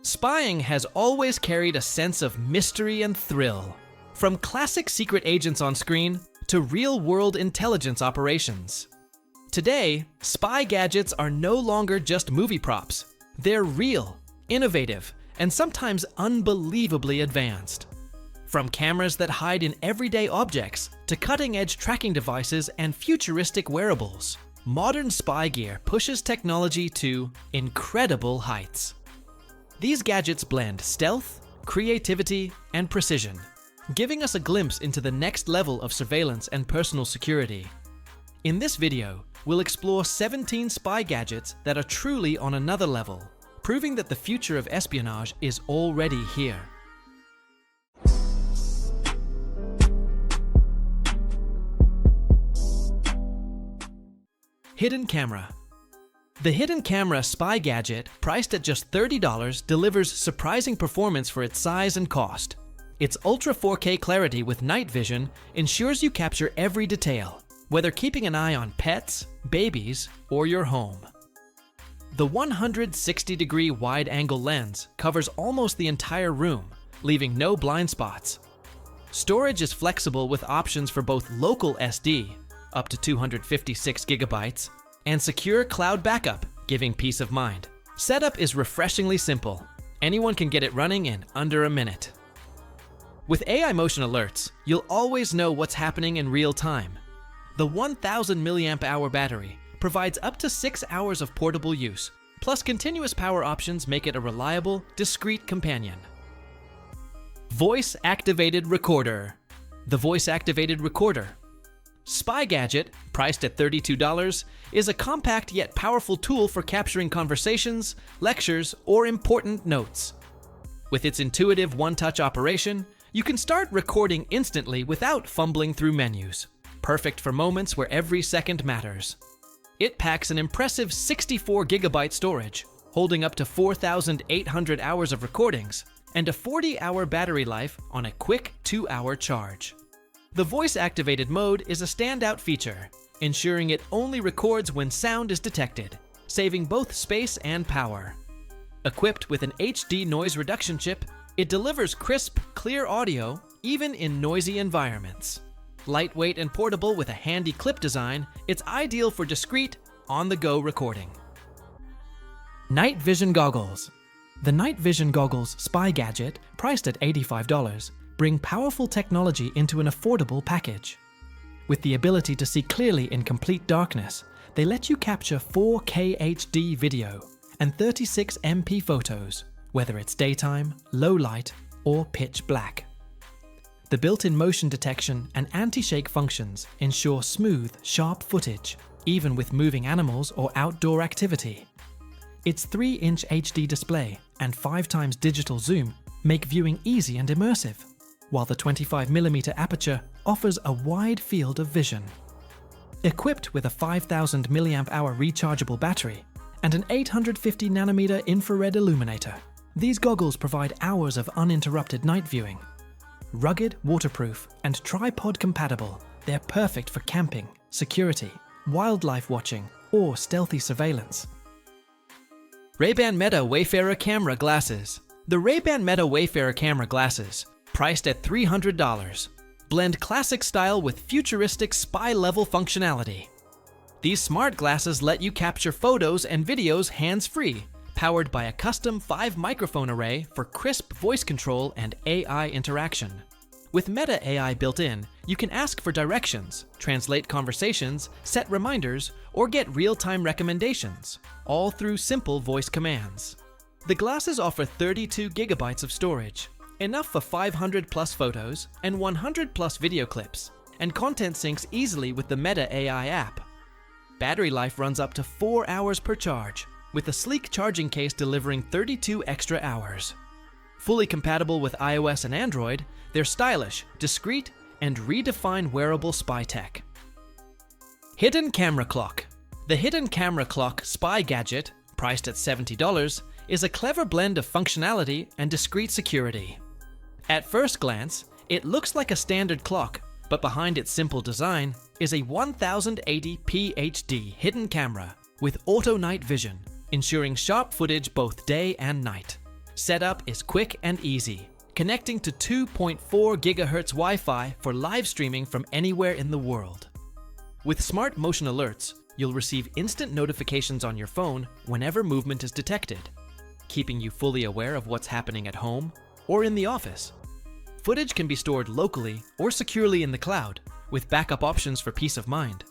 Spying has always carried a sense of mystery and thrill. From classic secret agents on screen to real-world intelligence operations. Today, spy gadgets are no longer just movie props. They're real, innovative, and sometimes unbelievably advanced. From cameras that hide in everyday objects to cutting-edge tracking devices and futuristic wearables, modern spy gear pushes technology to incredible heights. These gadgets blend stealth, creativity, and precision, giving us a glimpse into the next level of surveillance and personal security. In this video, we'll explore 17 spy gadgets that are truly on another level, proving that the future of espionage is already here. Hidden camera. The hidden camera spy gadget, priced at just $30, delivers surprising performance for its size and cost. Its Ultra 4K clarity with night vision ensures you capture every detail, whether keeping an eye on pets, babies, or your home. The 160-degree wide-angle lens covers almost the entire room, leaving no blind spots. Storage is flexible with options for both local SD, up to 256 gigabytes, and secure cloud backup, giving peace of mind. Setup is refreshingly simple. Anyone can get it running in under a minute. With AI motion alerts, you'll always know what's happening in real time. The 1000 mAh battery provides up to 6 hours of portable use, plus continuous power options make it a reliable, discreet companion. Voice-activated recorder. The voice-activated recorder. Spy gadget, priced at $32, is a compact yet powerful tool for capturing conversations, lectures, or important notes. With its intuitive one-touch operation, you can start recording instantly without fumbling through menus. Perfect for moments where every second matters. It packs an impressive 64 gigabyte storage, holding up to 4,800 hours of recordings, and a 40-hour battery life on a quick 2-hour charge. The voice-activated mode is a standout feature, ensuring it only records when sound is detected, saving both space and power. Equipped with an HD noise reduction chip, it delivers crisp, clear audio even in noisy environments. Lightweight and portable with a handy clip design, it's ideal for discreet, on-the-go recording. Night vision goggles. The night vision goggles spy gadget, priced at $85, bring powerful technology into an affordable package. With the ability to see clearly in complete darkness, they let you capture 4K HD video and 36 MP photos, whether it's daytime, low light, or pitch black. The built-in motion detection and anti-shake functions ensure smooth, sharp footage, even with moving animals or outdoor activity. Its 3-inch HD display and 5x digital zoom make viewing easy and immersive, while the 25mm aperture offers a wide field of vision. Equipped with a 5000 mAh rechargeable battery and an 850nm infrared illuminator, these goggles provide hours of uninterrupted night viewing. Rugged, waterproof, and tripod compatible, they're perfect for camping, security, wildlife watching, or stealthy surveillance. Ray-Ban Meta Wayfarer camera glasses. The Ray-Ban Meta Wayfarer camera glasses, priced at $300, blend classic style with futuristic spy-level functionality. These smart glasses let you capture photos and videos hands-free, powered by a custom 5-microphone array for crisp voice control and AI interaction. With Meta AI built in, you can ask for directions, translate conversations, set reminders, or get real-time recommendations, all through simple voice commands. The glasses offer 32 gigabytes of storage, enough for 500+ photos and 100+ video clips, and content syncs easily with the Meta AI app. Battery life runs up to 4 hours per charge, with a sleek charging case delivering 32 extra hours. Fully compatible with iOS and Android, they're stylish, discreet, and redefine wearable spy tech. Hidden camera clock. The hidden camera clock spy gadget, priced at $70, is a clever blend of functionality and discreet security. At first glance, it looks like a standard clock, but behind its simple design is a 1080p HD hidden camera with auto night vision, ensuring sharp footage both day and night. Setup is quick and easy, connecting to 2.4 GHz Wi-Fi for live streaming from anywhere in the world. With smart motion alerts, you'll receive instant notifications on your phone whenever movement is detected, keeping you fully aware of what's happening at home or in the office. Footage can be stored locally or securely in the cloud, with backup options for peace of mind.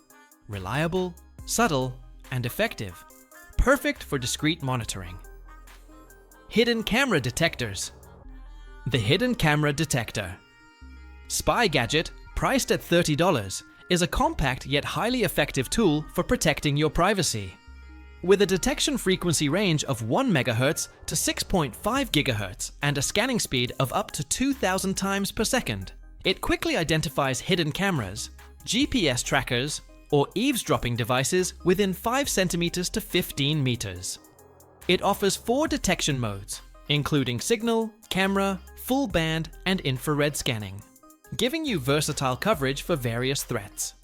Reliable, subtle, and effective. Perfect for discreet monitoring. Hidden camera detectors. The hidden camera detector. Spy gadget, priced at $30, is a compact yet highly effective tool for protecting your privacy. With a detection frequency range of 1 MHz to 6.5 GHz and a scanning speed of up to 2,000 times per second, it quickly identifies hidden cameras, GPS trackers, or eavesdropping devices within 5 centimeters to 15 meters. It offers 4 detection modes, including signal, camera, full band, and infrared scanning, giving you versatile coverage for various threats.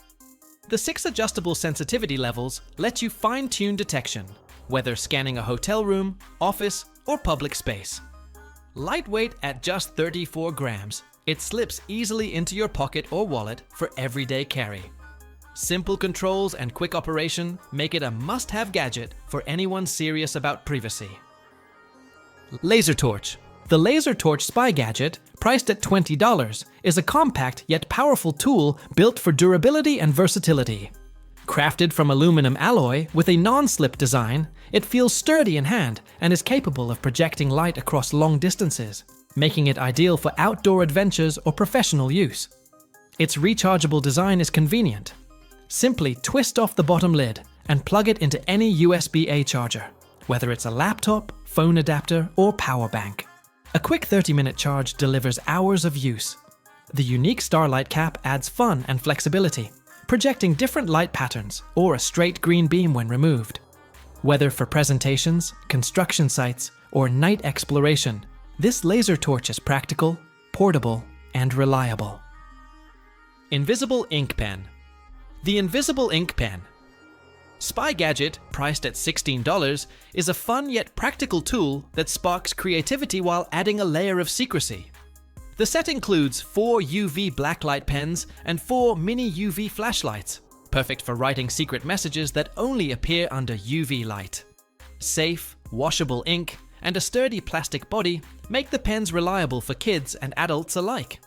The 6 adjustable sensitivity levels let you fine-tune detection, whether scanning a hotel room, office, or public space. Lightweight at just 34 grams, it slips easily into your pocket or wallet for everyday carry. Simple controls and quick operation make it a must-have gadget for anyone serious about privacy. Laser torch. The laser torch spy gadget, priced at $20, is a compact yet powerful tool built for durability and versatility. Crafted from aluminum alloy with a non-slip design, it feels sturdy in hand and is capable of projecting light across long distances, making it ideal for outdoor adventures or professional use. Its rechargeable design is convenient. Simply twist off the bottom lid and plug it into any USB-A charger, whether it's a laptop, phone adapter, or power bank. A quick 30-minute charge delivers hours of use. The unique starlight cap adds fun and flexibility, projecting different light patterns or a straight green beam when removed. Whether for presentations, construction sites, or night exploration, this laser torch is practical, portable, and reliable. Invisible ink pen. The invisible ink pen. Spy gadget, priced at $16, is a fun yet practical tool that sparks creativity while adding a layer of secrecy. The set includes 4 UV blacklight pens and 4 mini UV flashlights, perfect for writing secret messages that only appear under UV light. Safe, washable ink, and a sturdy plastic body make the pens reliable for kids and adults alike.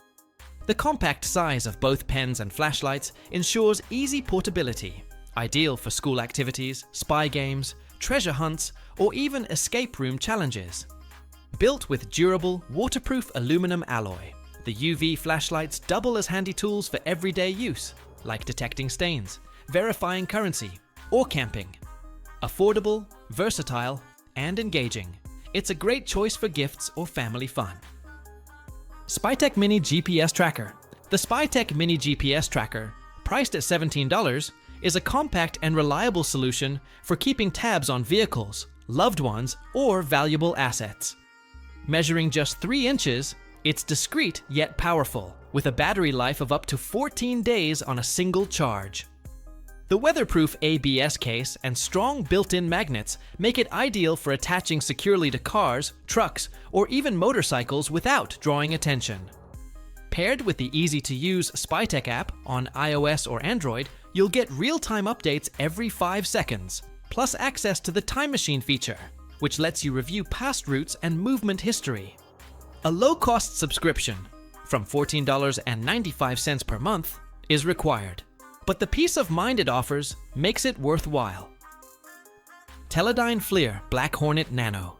The compact size of both pens and flashlights ensures easy portability, ideal for school activities, spy games, treasure hunts, or even escape room challenges. Built with durable, waterproof aluminum alloy, the UV flashlights double as handy tools for everyday use, like detecting stains, verifying currency, or camping. Affordable, versatile, and engaging, it's a great choice for gifts or family fun. Spytec Mini GPS Tracker. The Spytec Mini GPS Tracker, priced at $17, is a compact and reliable solution for keeping tabs on vehicles, loved ones, or valuable assets. Measuring just 3 inches, it's discreet yet powerful, with a battery life of up to 14 days on a single charge. The weatherproof ABS case and strong built-in magnets make it ideal for attaching securely to cars, trucks, or even motorcycles without drawing attention. Paired with the easy-to-use Spytec app on iOS or Android, you'll get real-time updates every 5 seconds, plus access to the Time Machine feature, which lets you review past routes and movement history. A low-cost subscription, from $14.95 per month, is required, but the peace of mind it offers makes it worthwhile. Teledyne FLIR Black Hornet Nano.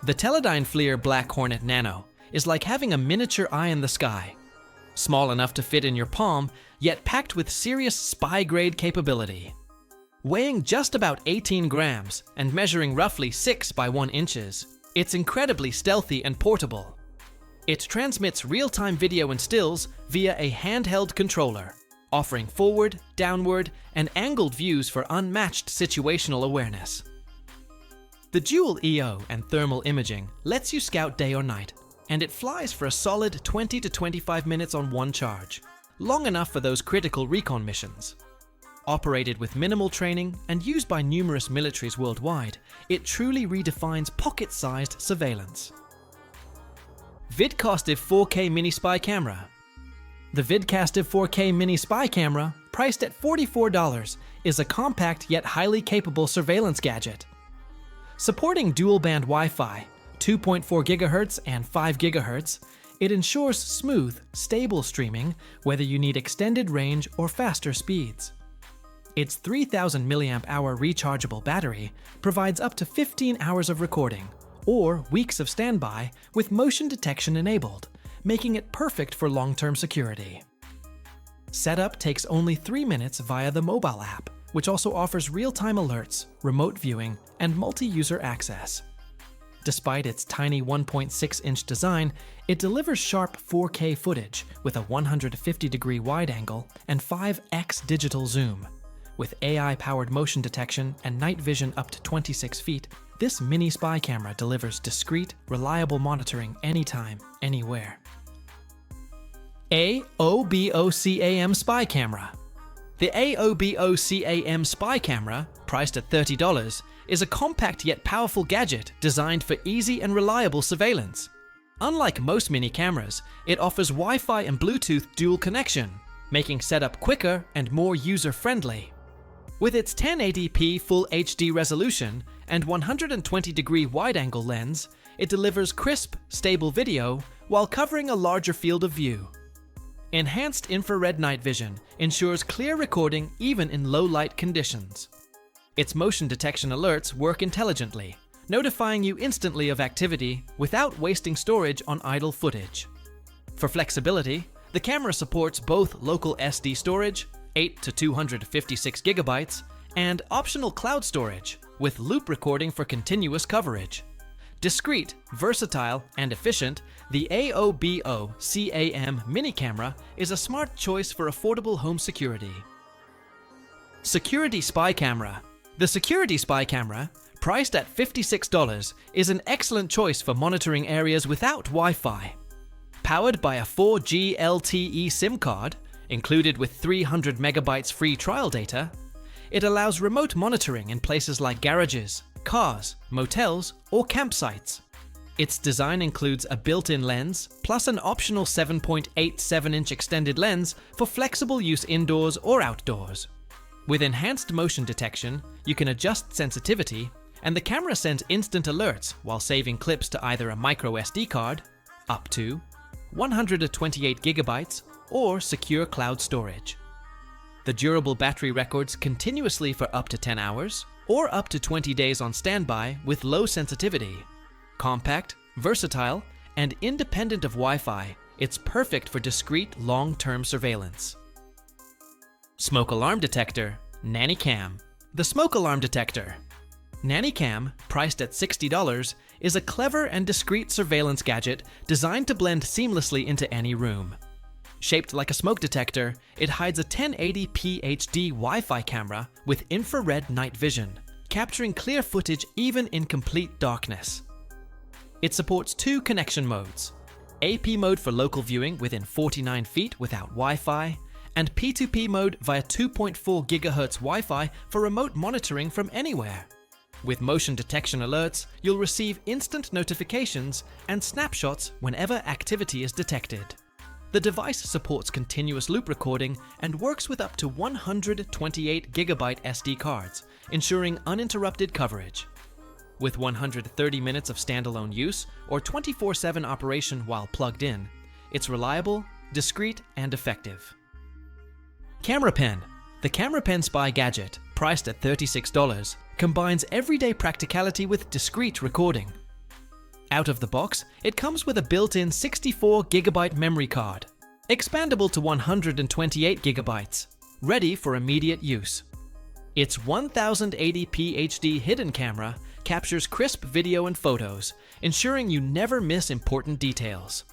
The Teledyne FLIR Black Hornet Nano is like having a miniature eye in the sky. Small enough to fit in your palm, yet packed with serious spy-grade capability. Weighing just about 18 grams and measuring roughly 6 by 1 inches, it's incredibly stealthy and portable. It transmits real-time video and stills via a handheld controller, offering forward, downward, and angled views for unmatched situational awareness. The dual EO and thermal imaging lets you scout day or night, and it flies for a solid 20 to 25 minutes on one charge, long enough for those critical recon missions. Operated with minimal training and used by numerous militaries worldwide, it truly redefines pocket-sized surveillance. Vidcastive 4K Mini Spy Camera. The Vidcastive 4K Mini Spy Camera, priced at $44, is a compact yet highly capable surveillance gadget. Supporting dual-band Wi-Fi, 2.4 GHz and 5 GHz, it ensures smooth, stable streaming whether you need extended range or faster speeds. Its 3000 mAh rechargeable battery provides up to 15 hours of recording, or weeks of standby with motion detection enabled, making it perfect for long-term security. Setup takes only 3 minutes via the mobile app, which also offers real-time alerts, remote viewing, and multi-user access. Despite its tiny 1.6-inch design, it delivers sharp 4K footage with a 150-degree wide angle and 5x digital zoom. With AI-powered motion detection and night vision up to 26 feet, this mini spy camera delivers discreet, reliable monitoring anytime, anywhere. AOBOCAM Spy Camera. The AOBOCAM Spy Camera, priced at $30, is a compact yet powerful gadget designed for easy and reliable surveillance. Unlike most mini cameras, it offers Wi-Fi and Bluetooth dual connection, making setup quicker and more user-friendly. With its 1080p Full HD resolution and 120-degree wide-angle lens, it delivers crisp, stable video while covering a larger field of view. Enhanced infrared night vision ensures clear recording even in low-light conditions. Its motion detection alerts work intelligently, notifying you instantly of activity without wasting storage on idle footage. For flexibility, the camera supports both local SD storage, 8 to 256 gigabytes, and optional cloud storage with loop recording for continuous coverage. Discreet, versatile, and efficient, the AOBOCAM mini camera is a smart choice for affordable home security. Security Spy Camera. The Security Spy Camera, priced at $56, is an excellent choice for monitoring areas without Wi-Fi. Powered by a 4G LTE SIM card, included with 300 megabytes free trial data, it allows remote monitoring in places like garages, cars, motels, or campsites. Its design includes a built-in lens, plus an optional 7.87-inch extended lens for flexible use indoors or outdoors. With enhanced motion detection, you can adjust sensitivity, and the camera sends instant alerts while saving clips to either a micro SD card, up to 128 gigabytes, or secure cloud storage. The durable battery records continuously for up to 10 hours, or up to 20 days on standby with low sensitivity. Compact, versatile, and independent of Wi-Fi, it's perfect for discreet, long-term surveillance. Smoke alarm detector, Nanny Cam. The smoke alarm detector. Nanny Cam, priced at $60, is a clever and discreet surveillance gadget designed to blend seamlessly into any room. Shaped like a smoke detector, it hides a 1080p HD Wi-Fi camera with infrared night vision, capturing clear footage even in complete darkness. It supports 2 connection modes: AP mode for local viewing within 49 feet without Wi-Fi, and P2P mode via 2.4 GHz Wi-Fi for remote monitoring from anywhere. With motion detection alerts, you'll receive instant notifications and snapshots whenever activity is detected. The device supports continuous loop recording and works with up to 128 GB SD cards, ensuring uninterrupted coverage. With 130 minutes of standalone use or 24/7 operation while plugged in, it's reliable, discreet, and effective. Camera Pen. The Camera Pen Spy gadget, priced at $36, combines everyday practicality with discreet recording. Out of the box, it comes with a built-in 64 GB memory card, expandable to 128 GB, ready for immediate use. Its 1080p HD hidden camera captures crisp video and photos, ensuring you never miss important details.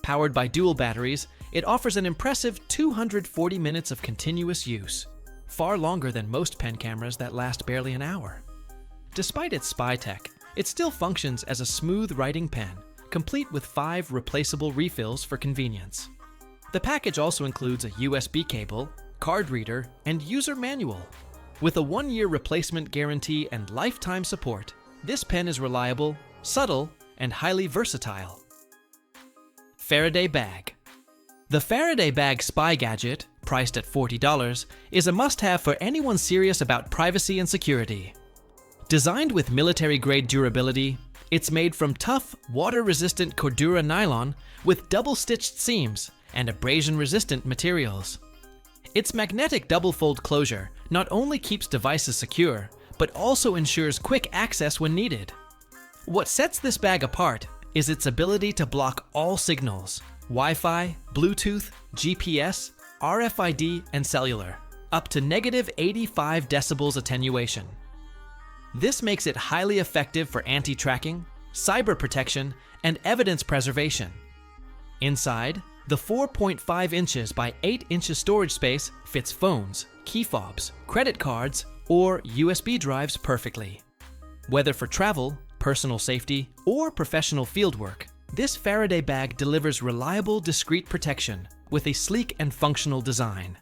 Powered by dual batteries, it offers an impressive 240 minutes of continuous use, far longer than most pen cameras that last barely an hour. Despite its Spytec, it still functions as a smooth writing pen, complete with 5 replaceable refills for convenience. The package also includes a USB cable, card reader, and user manual. With a 1-year replacement guarantee and lifetime support, this pen is reliable, subtle, and highly versatile. Faraday Bag. The Faraday Bag spy gadget, priced at $40, is a must-have for anyone serious about privacy and security. Designed with military-grade durability, it's made from tough, water-resistant Cordura nylon with double-stitched seams and abrasion-resistant materials. Its magnetic double-fold closure not only keeps devices secure, but also ensures quick access when needed. What sets this bag apart is its ability to block all signals: Wi-Fi, Bluetooth, GPS, RFID, and cellular, up to -85 decibels attenuation. This makes it highly effective for anti-tracking, cyber protection, and evidence preservation. Inside, the 4.5 inches by 8 inches storage space fits phones, key fobs, credit cards, or USB drives perfectly. Whether for travel, personal safety, or professional fieldwork, this Faraday bag delivers reliable, discreet protection with a sleek and functional design.